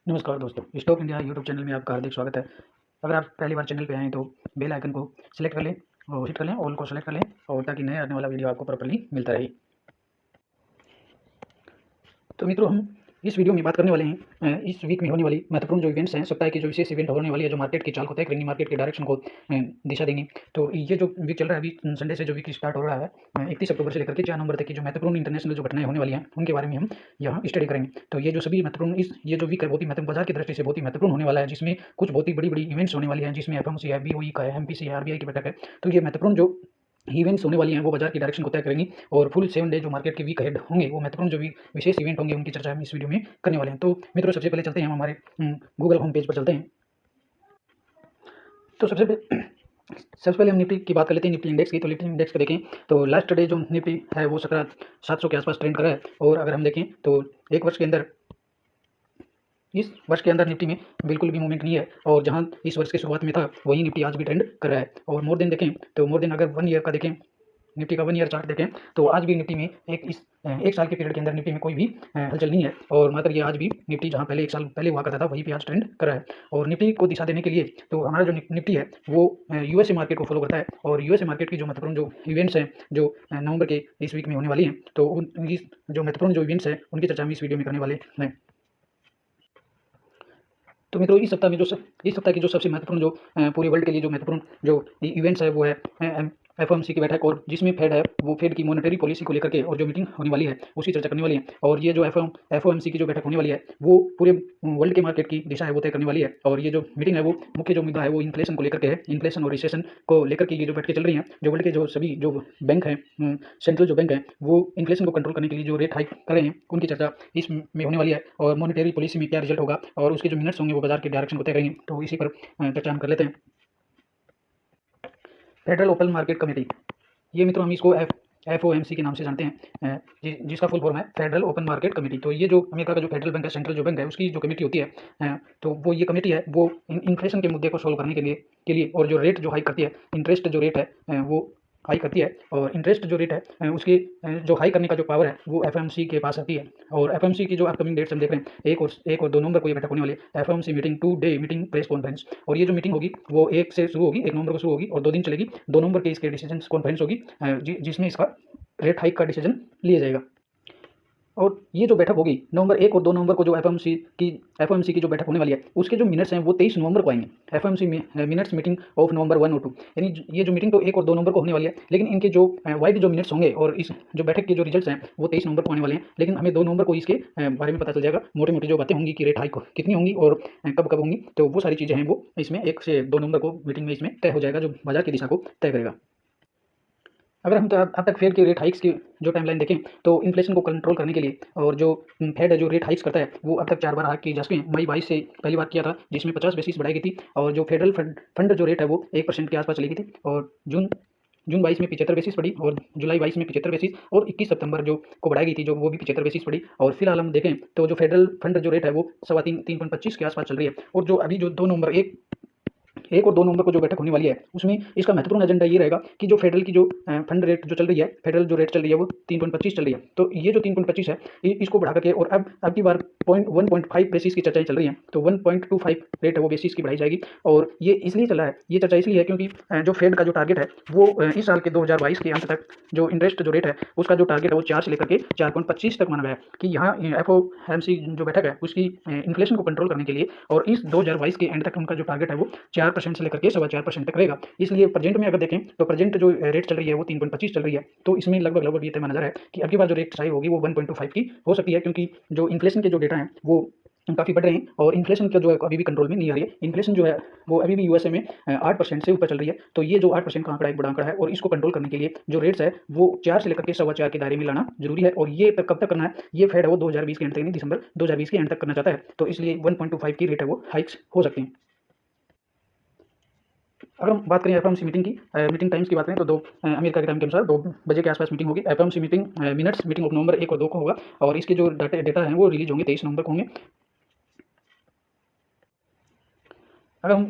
नमस्कार दोस्तों, stock India YouTube channel में आपका हार्दिक स्वागत है। अगर आप पहली बार चैनल पे आएँ तो बेल आइकन को सिलेक्ट कर लें और हिट कर लें, ऑल को सेलेक्ट कर लें और ताकि नया आने वाला वीडियो आपको प्रॉपर्ली मिलता रहे। तो मित्रों, हम इस वीडियो में बात करने वाले हैं इस वीक में होने वाली महत्वपूर्ण जो इवेंट्स हैं, सप्ताह की जो विशेष इवेंट होने वाली है, जो मार्केट की चाल को तय करेंगी, मार्केट के डायरेक्शन को दिशा देंगी। तो ये जो वीक चल रहा है, अभी संडे से जो वीक स्टार्ट हो रहा है 31 अक्टूबर से लेकर के 4 नवंबर तक की जो महत्वपूर्ण इंटरनेशनल जो घटनाएं होने वाली हैं, उनके बारे में हम यहाँ स्टडी करेंगे। तो ये जो सभी महत्वपूर्ण ये जो वीक है बहुत ही महत्वपूर्ण, बाजार की दृष्टि से बहुत ही महत्वपूर्ण होने वाला है, जिसमें कुछ बहुत ही बड़ी इवेंट्स होने वाली हैं, जिसमें एफओएमसी है, बीओई का है, एमपीसी है, आरबीआई की बैठक है। तो ये महत्वपूर्ण जो इवेंट्स होने वाली हैं वो बाजार की डायरेक्शन को तय करेंगी और फुल 7 डे जो मार्केट के वीक हेड होंगे, वो महत्वपूर्ण जो भी विशेष इवेंट होंगे उनकी चर्चा हम इस वीडियो में करने वाले हैं। तो मित्रों, सबसे पहले चलते हैं हम हमारे गूगल होम पेज पर चलते हैं। तो सबसे पहले हम निफ्टी की बात कर लेते हैं, निफ्टी इंडेक्स की। तो निफ्टी इंडेक्स को देखें तो लास्ट डे जो निफ्टी है वो 17,700 के आसपास ट्रेंड कर रहा है। और अगर हम देखें तो इस वर्ष के अंदर निफ्टी में बिल्कुल भी मूवमेंट नहीं है, और जहां इस वर्ष की शुरुआत में था वही निफ्टी आज भी ट्रेंड कर रहा है। और मोर देन देखें तो मोर देन अगर 1 ईयर का देखें, निफ्टी का 1 ईयर चार्ट देखें तो आज भी निफ्टी में एक साल के पीरियड के अंदर निफ्टी में कोई भी हलचल नहीं है, और मात्र ये आज भी निफ्टी जहां पहले 1 साल पहले हुआ करता था वहीं पे आज ट्रेंड कर रहा है। और निफ्टी को दिशा देने के लिए तो हमारा जो निफ्टी है वो यूएसए मार्केट को फॉलो करता है, और यूएसए मार्केट की जो महत्वपूर्ण जो इवेंट्स हैं जो नवंबर के इस वीक में होने वाली हैं, तो उनकी जो महत्वपूर्ण जो इवेंट्स हैं उनकी चर्चा हम इस वीडियो में करने वाले हैं। तो मित्रों, इस सप्ताह की जो सबसे महत्वपूर्ण जो पूरे वर्ल्ड के लिए जो महत्वपूर्ण जो इवेंट्स है वो है एफओएमसी की बैठक, और जिसमें फेड है वो फेड की मॉनेटरी पॉलिसी को लेकर के और जो मीटिंग होने वाली है उसकी चर्चा करने वाली है। और ये जो एफओएमसी की जो बैठक होने वाली है वो पूरे वर्ल्ड के मार्केट की दिशा है वो तय करने वाली है। और ये जो मीटिंग है वो मुख्य जो मुद्दा है वो इन्फ्लेशन को लेकर के है, इन्फ्लेशन और रिसेशन को लेकर के ये जो बैठकें चल रही हैं। जो वर्ल्ड के जो सभी जो बैंक हैं, सेंट्रल जो बैंक हैं, वो इन्फ्लेशन को कंट्रोल करने के लिए जो रेट हाइक कर रहे हैं उनकी चर्चा इसमें होने वाली है। और मॉनेटरी पॉलिसी में क्या रिजल्ट होगा और उसके जो मिनट्स होंगे वो बाजार के डायरेक्शन को तय करेंगे। तो इसी पर चर्चा हम कर लेते हैं। फेडरल ओपन मार्केट कमेटी, ये मित्रों हम इसको एफओएमसी के नाम से जानते हैं, जिसका फुल फॉर्म है फेडरल ओपन मार्केट कमेटी। तो ये जो अमेरिका का जो फेडरल बैंक है, सेंट्रल जो बैंक है, उसकी जो कमेटी होती है, तो वो ये कमेटी है वो इन्फ्लेशन के मुद्दे को सोल्व करने के लिए और जो रेट जो हाइक करती है, इंटरेस्ट जो रेट है वो हाई करती है, और इंटरेस्ट जो रेट है उसकी जो हाई करने का जो पावर है वो एफएमसी के पास आती है। और एफएमसी की जो अपकमिंग डेट्स हम देख रहे हैं, 1 और 2 नवंबर को ये बैठक होने वाली है, FMC meeting 2 day meeting press conference. और ये जो मीटिंग होगी वो 1 से शुरू होगी, 1 नवंबर को शुरू होगी और 2 दिन चलेगी। 2 नवंबर के इसके डिसीजन कॉन्फ्रेंस होगी, जिसमें इसका रेट हाइक का डिसीजन लिया जाएगा। और ये जो बैठक होगी नवंबर 1 और 2 नवंबर को, जो एफओएमसी की जो बैठक होने वाली है उसके जो मिनट्स हैं वो 23 नवंबर को आएंगे। एफओएमसी में मिनट्स मीटिंग ऑफ नवंबर 1 और 2, यानी ये जो मीटिंग तो 1 और 2 नवंबर को होने वाली है, लेकिन इनके जो वाइड जो मिनट्स होंगे और इस जो बैठक के जो रिजल्ट्स हैं वो 23 नवंबर को आने वाले हैं। लेकिन हमें 2 नवंबर को इसके बारे में पता चल जाएगा, मोटी मोटी जो बातें होंगी कि रेट हाइक कितनी होंगी और कब कब होंगी। तो वो सारी चीज़ें हैं वो इसमें 1 से 2 नवंबर को मीटिंग में इसमें तय हो जाएगा, जो बाजार की दिशा को तय करेगा। अगर हम अब तक फेड के रेट हाइक्स की जो टाइमलाइन देखें तो इन्फ्लेशन को कंट्रोल करने के लिए और जो फेड है जो रेट हाइक्स करता है वो अब तक 4 बार हाइक की जा चुकी हैं। मई 22 से पहली बार किया था जिसमें 50 बेसिस बढ़ाई गई थी, और जो फेडरल फंड जो रेट है वो 1% के आसपास चली गई थी। और जून 22 में 75 बेसिस पड़ी, और जुलाई 22 में 75 बेसिस, और 21 सितंबर जो को बढ़ाई गई थी जो वो भी 75 बेसिस पड़ी। और फिलहाल हम देखें तो जो फेडरल फंड जो रेट है वो 3.25 के आसपास चल रही है। और जो अभी जो 1 और 2 नवंबर को जो बैठक होने वाली है उसमें इसका महत्वपूर्ण एजेंडा ये रहेगा कि जो फेडरल की जो फंड रेट जो चल रही है, फेडरल जो रेट चल रही है वो 3.25 चल रही है। तो ये जो 3.25 है इसको बढ़ा करके, और अब की बार 1.5 बेसिस की चर्चाएं चल रही हैं, तो 1.25 रेट है वो बेसिस की बढ़ाई जाएगी। और ये इसलिए चला है, ये चर्चा इसलिए है क्योंकि जो फेड का जो टारगेट है वो इस साल के 2022 के अंत तक जो इंटरेस्ट जो रेट है उसका जो टारगेट है वो 4 से लेकर के 4.25 तक माना गया है, कि यहाँ एफओएमसी जो बैठक है उसकी इन्फ्लेशन को कंट्रोल करने के लिए और इस 2022 के एंड तक उनका जो टारगेट है वो 4% से लेकर के 4.25% तक रहेगा। इसलिए प्रेजेंट में अगर देखें तो प्रेजेंट जो रेट चल रही है वो 3.25 चल रही है। तो इसमें लगभग ये तय माना जा रहा है कि अब की बार जो रेट सही होगी वो 1.25 की हो सकती है, क्योंकि जो इन्फ्लेशन के जो डेटा हैं वो काफ़ी बढ़ रहे हैं और इन्फ्लेशन का जो है अभी भी कंट्रोल में नहीं आ रही है। इन्फ्लेशन जो है वो अभी भी यूएसए में 8% से ऊपर चल रही है। तो ये जो 8% का आंकड़ा एक बड़ा आंकड़ा है, और इसको कंट्रोल करने के लिए जो रेट्स है वो 4 से लेकर के 4.25 के दायरे में लाना जरूरी है। और ये कब तक करना है, ये फेड है वो 2020 के एंड तक, नहीं दिसंबर 2020 के एंड तक करना चाहता है। तो इसलिए 1.25 की रेट है वो हाइक्स हो सकती हैं। अगर हम बात करें एफओएमसी मीटिंग की, मीटिंग टाइम्स की बात करें तो अमेरिका के टाइम के अनुसार 2 बजे के आसपास मीटिंग होगी। FOMC meeting minutes meeting of November 1 और 2 को होगा, और इसके जो डेटा हैं वो रिलीज होंगे 23 नवंबर को होंगे। अगर हम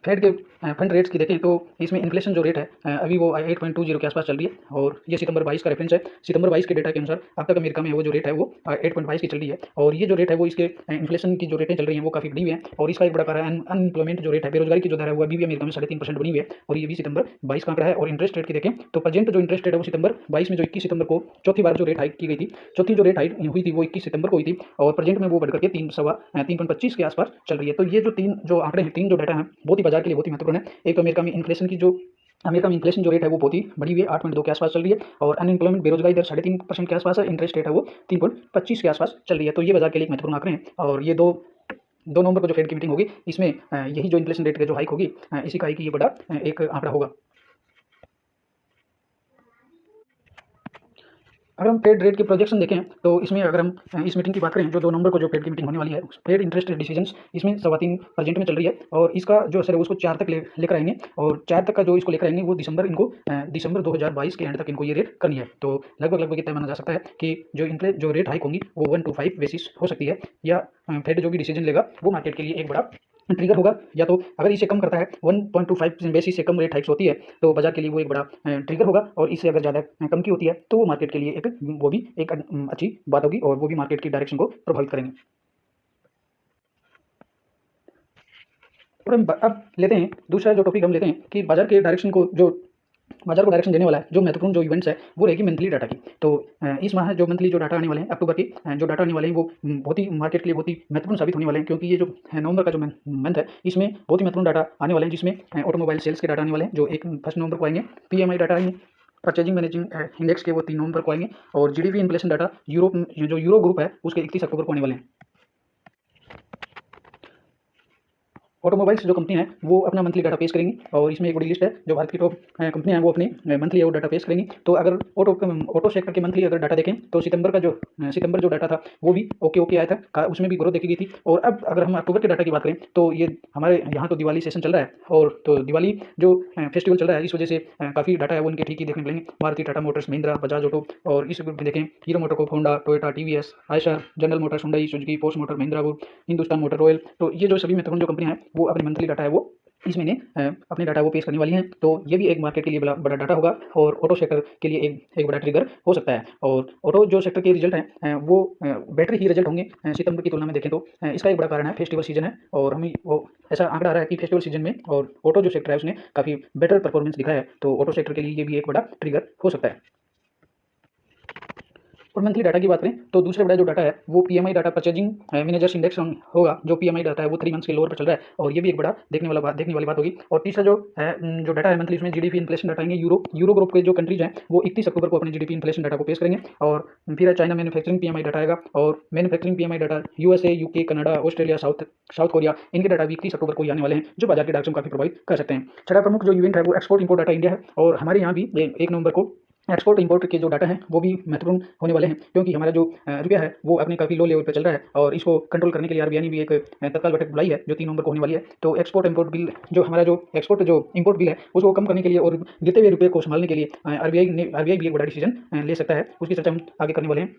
फेड के फंड रेट्स की देखें तो इसमें इन्फ्लेशन जो रेट है अभी वो 8.20 के आसपास चल रही है और ये सितंबर 22 का रेफरेंस है। सितंबर 22 के डेटा के अनुसार अब तक अमेरिका में वो जो रेट है वो 8.22 की चल रही है और ये जो रेट है वो इसके इन्फ्लेशन की जो रेटें चल रही हैं वो काफ़ी बढ़ी हुई है और इसका एक बड़ा कारण है अनएम्प्लॉयमेंट जो रेट है, बेरोजगारी की जो दर है वो अभी भी अमेरिका में 3.5% बनी हुई है और ये भी सितंबर 22 का आंकड़ा है। और इंटरेस्ट रेट की देखें तो प्रेजेंट जो इंटरेस्ट रेट है वो सितंबर 22 में जो 21 सितंबर को चौथी बार जो रेट हाइक की गई थी, चौथी जो रेट हाइक हुई थी वो 21 सितंबर को हुई थी और प्रेजेंट में वो बढ़कर के 3.25 के आसपास चल रही है। तो ये जो तीन जो आंकड़े हैं, तीन जो डाटा हैं बहुत ही बाजार के लिए बहुत ही महत्वपूर्ण है। एक तो अमेरिका में इन्फ्लेशन जो रेट है वो बहुत ही बढ़ी हुई है, 8.2 के आसपास चल रही है और अनएम्प्लॉयमेंट बेरोजगारी दर 3.5% के आसपास है। इंटरेस्ट रेट है वो 3.25 के आसपास चल रही है। तो ये बाजार के लिए एक महत्वपूर्ण आंकड़े हैं और ये 2 नवंबर को जो फेड की मीटिंग होगी इसमें यही जो इन्फ्लेशन रेट का जो हाइक होगी इसी का एक ये बड़ा एक आंकड़ा होगा। अगर हम फेड रेट की प्रोजेक्शन देखें तो इसमें अगर हम इस मीटिंग की बात करें जो 2 नवंबर को जो फेड की मीटिंग होने वाली है, फेड इंटरेस्ट रेट डिसीजंस इसमें 3.25% में चल रही है और इसका जो असर है उसको 4 तक लेकर आएंगे और 4 तक का जो इसको लेकर आएंगे वो दिसंबर 2022 के एंड तक इनको ये रेट करनी है। तो लगभग इतना माना जा सकता है कि जो रेट हाइक होंगी वो 1 to 5 बेसिस हो सकती है या फेड जो भी डिसीजन लेगा वो मार्केट के लिए एक बड़ा ट्रिगर होगा। या तो अगर इसे कम करता है 1.25 बेसिस से कम रेट हाइक्स होती है तो बाजार के लिए वो एक बड़ा ट्रिगर होगा और इससे अगर ज़्यादा कम की होती है तो वो मार्केट के लिए वो भी एक अच्छी बात होगी और वो भी मार्केट की डायरेक्शन को प्रभावित करेंगे। और हम अब लेते हैं दूसरा जो टॉपिक हम लेते हैं कि बाजार को डायरेक्शन देने वाला है जो महत्वपूर्ण जो इवेंट्स है वो रहेगी मंथली डाटा की। तो इस माह जो मंथली जो डाटा आने वाले हैं अक्टूबर के जो डाटा आने वाले हैं वो बहुत ही मार्केट के लिए बहुत ही महत्वपूर्ण साबित होने वाले हैं क्योंकि ये जो नवंबर का जो मंथ है इसमें बहुत ही महत्वपूर्ण डाटा आने वाले हैं जिसमें ऑटोमोबाइल सेल्स के डाटा आने वाले हैं जो 1 नवंबर को आएंगे। PMI डाटा आएंगे, परचेजिंग मैनेजिंग इंडेक्स के वो 3 नवंबर को आएंगे और GDP inflation data euro group है उसके 31 अक्टूबर को आने वाले हैं। ऑटोमोबाइल्स जो कंपनी है वो अपना मंथली डाटा पेश करेंगी और इसमें एक बड़ी लिस्ट है जो भारत की टॉप कंपनियां हैं वो अपने मंथली वो डाटा पेश करेंगी। तो अगर ऑटो सेक्टर के मंथली अगर डाटा देखें तो सितंबर जो डाटा था वो भी ओके आया था, उसमें भी ग्रोथ देखी गई थी। और अब अगर हम अक्टूबर के डाटा की बात करें तो ये हमारे यहाँ तो दिवाली सेशन चल रहा है और तो दिवाली जो फेस्टिवल चल रहा है इस वजह से काफ़ी डाटा है वो उनके ठीक ही देखने मिलेंगे। मारुति, टाटा मोटर्स, महिंद्रा, बजाज ऑटो और इस ग्रुप में देखें hero MotoCorp, Honda, Toyota, TVS, Eicher, general Motors, Hyundai, Suzuki, Porsche motor, Mahindra group, Hindustan motor, royal. तो ये जो सभी महत्वपूर्ण जो कंपनियां हैं वो अपने मंथली डाटा है वो इस महीने अपने डाटा वो पेश करने वाली हैं। तो ये भी एक मार्केट के लिए बड़ा डाटा होगा और ऑटो सेक्टर के लिए एक बड़ा ट्रिगर हो सकता है। और ऑटो जो सेक्टर के रिजल्ट हैं वो बेटर ही रिजल्ट होंगे सितंबर की तुलना में देखें तो इसका एक बड़ा कारण है फेस्टिवल सीजन है और हमें वो ऐसा आंकड़ा आ रहा है कि फेस्टिवल सीजन में और ऑटो जो सेक्टर है उसने काफ़ी बेटर परफॉर्मेंस दिखाया है। तो ऑटो सेक्टर के लिए ये भी एक बड़ा ट्रिगर हो सकता है। और मंथली डाटा की बात करें तो दूसरा बड़ा जो डाटा है वो PMI data, purchasing managers index होगा। जो PMI डाटा है वो 3 मंथ्स के लोअर पर चल रहा है और ये भी एक बड़ा देखने वाली बात होगी। और तीसरा जो डाटा है मंथली उसमें GDP इन्फ्लेशन डाटा आएंगे। यूरो ग्रुप के जो कंट्रीज हैं वो 31 अक्टूबर को अपने GDP इन्फ्लेशन डाटा को पेश करेंगे। और फिर चाइना मैन्युफैक्चरिंग PMI डाटा आएगा और manufacturing PMI data USA, UK, Canada, Australia, south Korea इनके डाटा भी 31 अक्टूबर को ही आने वाले हैं जो बाजार के डायरेक्शन को काफी प्रभावित कर सकते हैं। छठा प्रमुख जो इवेंट है वो एक्सपोर्ट इंपोर्ट डाटा इंडिया है और हमारे यहाँ भी 1 नवंबर को एक्सपोर्ट इंपोर्ट के जो डाटा हैं वो भी महत्वपूर्ण होने वाले हैं क्योंकि हमारा जो रुपया है वो अपने काफ़ी लो लेवल पर चल रहा है और इसको कंट्रोल करने के लिए RBI ने भी एक तत्काल बैठक बुलाई है जो 3 नवंबर को होने वाली है। तो एक्सपोर्ट इंपोर्ट बिल जो हमारा जो इंपोर्ट बिल है उसको कम करने के लिए और गिरते हुए रुपये को संभालने के लिए RBI भी एक बड़ा डिसीजन ले सकता है। उसकी चर्चा हम आगे करने वाले हैं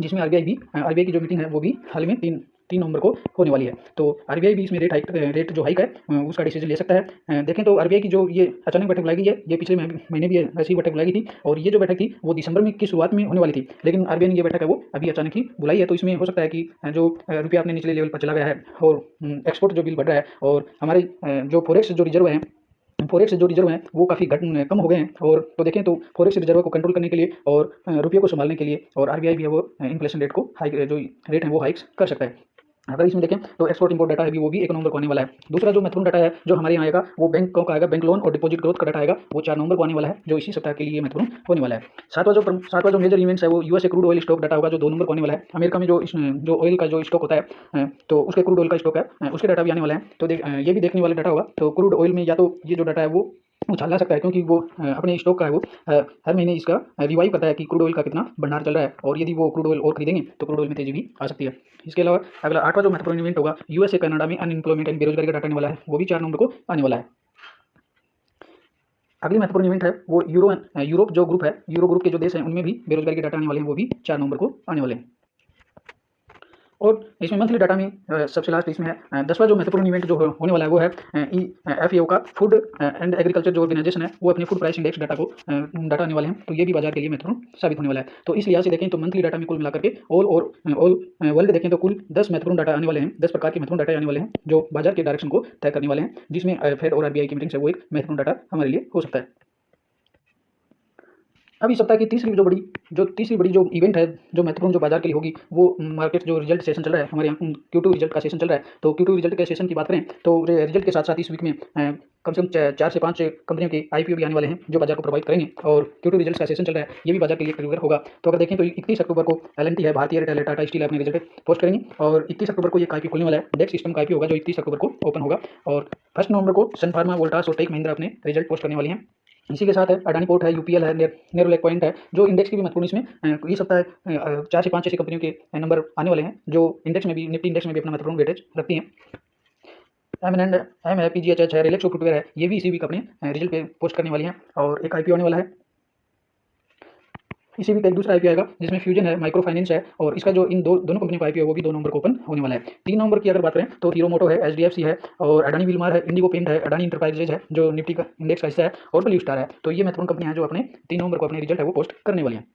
जिसमें RBI की जो मीटिंग है वो भी हाल में 3 नवंबर को होने वाली है। तो RBI भी इसमें रेट जो हाइक है उसका डिसीजन ले सकता है। देखें तो RBI की जो ये अचानक बैठक बुलाई गई है ये पिछले महीने भी ऐसी बैठक बुलाई गई थी और ये जो बैठक थी वो दिसंबर में की शुरुआत में होने वाली थी लेकिन RBI ने ये बैठक है वो अभी अचानक ही बुलाई है। तो इसमें हो सकता है कि जो रुपया अपने निचले लेवल पर चला गया है और एक्सपोर्ट जो बिल बढ़ रहा है और हमारे जो फॉरेक्स जो रिजर्व हैं वो काफ़ी कम हो गए हैं। और तो देखें तो फॉरेक्स रिजर्व को कंट्रोल करने के लिए और रुपये को संभालने के लिए और RBI भी है वो इन्फ्लेशन रेट को जो रेट है वो हाइक्स कर सकता है। अगर इसमें देखें तो एक्सपोर्ट इंपोर्ट डाटा है भी वो भी 1 नवंबर को आने वाला है। दूसरा जो महत्वपूर्ण डाटा है जो हमारे यहाँ आएगा वो बैंकों का आएगा, बैंक लोन और डिपॉजिट ग्रोथ का डाटा आएगा वो 4 नवंबर को आने वाला है जो इसी सप्ताह के लिए महत्वपूर्ण होने वाला है। सातवां जो मेजर इवेंट्स है वो USA crude oil stock data होगा जो 2 नवंबर को आने वाला है। अमेरिका में जो ऑयल का जो स्टॉक होता है तो उसके क्रूड ऑयल का स्टॉक है उसके डाटा भी आने वाला है। तो ये भी देखने वाला डाटा होगा। तो क्रूड ऑयल में या तो ये जो डाटा है वो उछाला सकता है क्योंकि वो अपने स्टॉक का है वो हर महीने इसका रिवाइव करता है कि क्रूड ऑयल का कितना भंडार चल रहा है और यदि वो क्रूड ऑयल और खरीदेंगे तो क्रूड ऑयल में तेजी भी आ सकती है। इसके अलावा अगला 8वां जो महत्वपूर्ण इवेंट होगा USA कनाडा में अनएम्प्लॉयमेंट एंड बेरोजगारी का डाटा आने वाला है वो भी 4 नवंबर को आने वाला है। अगली महत्वपूर्ण इवेंट है वो यूरो ग्रुप के जो देश हैं उनमें भी बेरोजगारी के डाटा आने वाले हैं वो भी 4 नवंबर को आने वाले हैं। और इसमें मंथली डाटा में सबसे लास्ट इसमें है 10वां जो महत्वपूर्ण इवेंट जो होने वाला है वो है FAO का फूड एंड एग्रीकल्चर जो ऑर्गेनाइजेशन है वो अपने फूड प्राइस इंडेक्स डाटा को डाटा आने वाले हैं, तो ये भी बाजार के लिए महत्वपूर्ण साबित होने वाला है। तो इस लिहाज से देखें तो मंथली डाटा में कुल मिलाकर के ऑल वर्ल्ड देखें तो कुल 10 महत्वपूर्ण डाटा आने वाले हैं, 10 प्रकार के महत्वपूर्ण डाटा आने वाले हैं जो बाजार के डायरेक्शन को तय करने वाले हैं, जिसमें फेड और RBI की मीटिंग से वो एक महत्वपूर्ण डाटा हमारे लिए हो सकता है। अब इस सप्ताह की तीसरी बड़ी जो इवेंट है जो महत्वपूर्ण जो बाजार के लिए होगी वो मार्केट जो रिजल्ट सेशन चल रहा है हमारे यहाँ Q2 रिजल्ट का सेशन चल रहा है। तो Q2 रिजल्ट के सेशन की बात करें तो रिजल्ट के साथ साथ इस वीक में कम से कम 4 से 5 कंपनियों के IPO भी आने वाले हैं जो बाजार को प्रभावित करेंगे, और Q2 रिजल्ट का सेशन चल रहा है ये भी बाजार के लिए ट्रिगर होगा। तो अगर देखें तो 31 अक्टूबर को L&T है, भारतीय एयरटेल है, टाटा स्टील अपने रिजल्ट पोस्ट करेंगे, और 31 अक्टूबर को ये IPO खुलने वाला है, डेक्स सिस्टम का IPO होगा जो 31 अक्टूबर को ओपन होगा, और 1 नवंबर को सन फार्मा, वोल्टास और टेक महिंद्रा अपने रिजल्ट पोस्ट करने वाली हैं। इसी के साथ है अडानी पोर्ट है, UPL है, नेरोलैक पॉइंट है, जो इंडेक्स की भी महत्वपूर्ण इसमें इस सप्ताह 4 से 5 ऐसी कंपनियों के नंबर आने वाले हैं जो इंडेक्स में भी, निफ्टी इंडेक्स में भी अपना महत्वपूर्ण वेटेज रखती हैं। M है, PGHH है, रिलैक्सो फुटवेयर है, ये भी इसी वीक अपने रिजल्ट पे पोस्ट करने वाली हैं, और एक IPO आने वाला है। इसी वीक एक दूसरा IPO आएगा जिसमें फ्यूजन है, माइक्रो फाइनेंस है, और इसका जो इन दोनों कंपनियों का IPO है वो भी 2 नवंबर को ओपन होने वाला है। 3 नवंबर की अगर बात करें तो हीरो मोटो है, HDFC है, और अडानी विलमार है, इंडिगो पेंट है, अडानी इंटरप्राइजेज है जो निफ्टी का इंडेक्स का हिस्सा है, और ब्लू स्टार है। तो ये महत्वपूर्ण कंपनियां हैं जो अपने 3 नवंबर को अपने रिजल्ट है वो पोस्ट करने वाली हैं।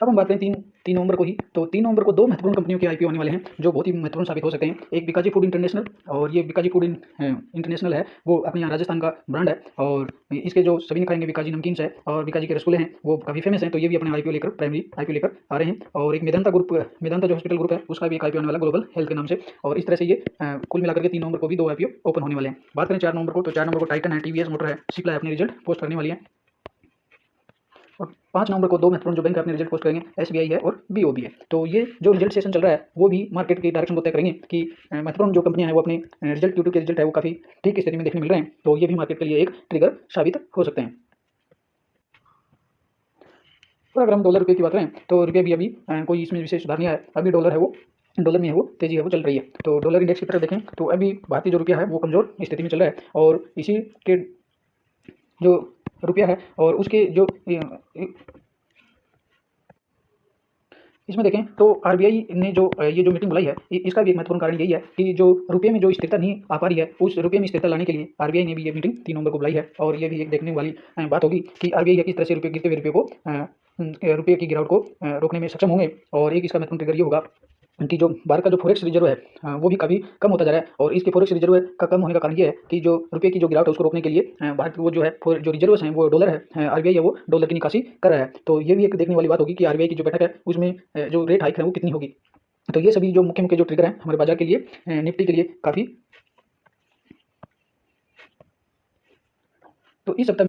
अब हम बात करें 3 नवंबर को ही, तो 3 नवंबर को 2 महत्वपूर्ण कंपनियों के IPO आने वाले हैं जो बहुत ही महत्वपूर्ण साबित हो सकते हैं। एक बीकाजी फूड इंटरनेशनल, और ये बीकाजी फूड इंटरनेशनल है वो अपने यहाँ राजस्थान का ब्रांड है, और इसके जो सभी ने खाएंगे बीकाजी नमकीन्स है और बीकाजी के रसगुल्ले हैं वो काफ़ी फेमस हैं, तो ये भी अपने IPO लेकर प्राइमरी IPO लेकर आ रहे हैं। और एक मेदांता जो हॉस्पिटल ग्रुप है उसका भी एक IPO आने वाला ग्लोबल हेल्थ के नाम से, और इस तरह से ये कुल मिलाकर के 3 नवंबर को भी 2 IPO ओपन होने वाले हैं। बात करें 4 नवंबर को, तो 4 नवंबर को टाइटन है, TVS मोटर है, सिप्ला है अपने रिजल्ट पोस्ट करने वाली है, और 5 नवंबर को 2 महत्वपूर्ण जो बैंक अपने रिजल्ट पोस्ट करेंगे, SBI है और BOB है। तो ये जो रिजल्ट सेशन चल रहा है वो भी मार्केट के डायरेक्शन को तय करेंगे कि महत्वपूर्ण जो कंपनियां हैं वो अपने रिजल्ट Q2 के रिजल्ट है वो काफ़ी ठीक स्थिति में देखने मिल रहे हैं, तो ये भी मार्केट के लिए एक ट्रिगर साबित हो सकते हैं। और अगर हम डॉलर रुपये की बात करें तो रुपये भी अभी कोई इसमें विशेष सुधार नहीं आया, अभी डॉलर में है वो तेजी है वो चल रही है। तो डॉलर इंडेक्स की तरफ देखें तो अभी भारतीय जो रुपया है वो कमज़ोर स्थिति में चल रहा है, और इसी के जो रुपया है और उसके जो इसमें देखें तो RBI ने जो ये जो मीटिंग बुलाई है इसका भी एक महत्वपूर्ण कारण यही है कि जो रुपये में जो स्थिरता नहीं आ पा रही है उस रुपये में स्थिरता लाने के लिए RBI ने भी ये मीटिंग 3 नवंबर को बुलाई है, और ये भी एक देखने वाली बात होगी कि RBI किस तरह से गिरते हुए रुपये की गिरावट को रोकने में सक्षम होंगे। और एक इसका महत्वपूर्ण ट्रिगर ये होगा कि जो भारत का जो फॉरेक्स रिजर्व है वो भी काफ़ी कम होता जा रहा है, और इसके फॉरेक्स रिजर्व का कम होने का कारण ये है कि जो रुपये की जो गिरावट है उसको रोकने के लिए भारत वो जो है जो रिजर्व्स हैं वो डॉलर है, RBI है वो डॉलर की निकासी कर रहा है। तो ये भी एक देखने वाली बात होगी कि RBI की जो बैठक है उसमें जो रेट हाइक है वो कितनी होगी। तो ये सभी जो मुख्य जो ट्रिगर हैं हमारे बाजार के लिए, निफ्टी के लिए काफ़ी, तो इस सप्ताह